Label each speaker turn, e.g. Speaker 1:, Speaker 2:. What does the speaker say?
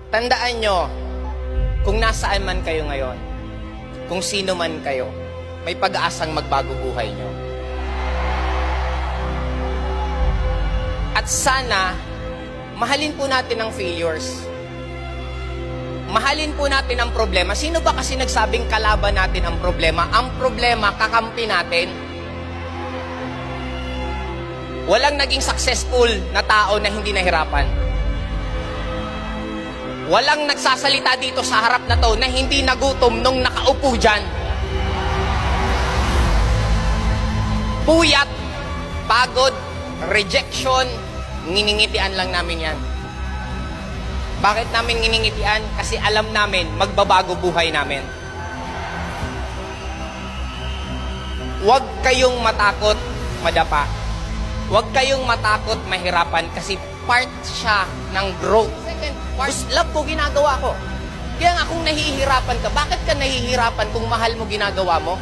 Speaker 1: Tandaan nyo, kung nasaan man kayo ngayon, kung sino man kayo, may pag-aasang magbago buhay nyo. At sana, mahalin po natin ang failures. Mahalin po natin ang problema. Sino ba kasi nagsabing kalaban natin ang problema? Ang problema, kakampi natin. Walang naging successful na tao na hindi nahirapan. Walang nagsasalita dito sa harap na to na hindi nagutom nung nakaupo dyan. Puyat, pagod, rejection, nginingitian lang namin yan. Bakit namin nginingitian? Kasi alam namin, magbabago buhay namin. Huwag kayong matakot madapa. Huwag kayong matakot mahirapan kasi part siya ng growth. Second part, love ko ginagawa ko. Kaya nga kung nahihirapan ka, bakit ka nahihirapan kung mahal mo ginagawa mo?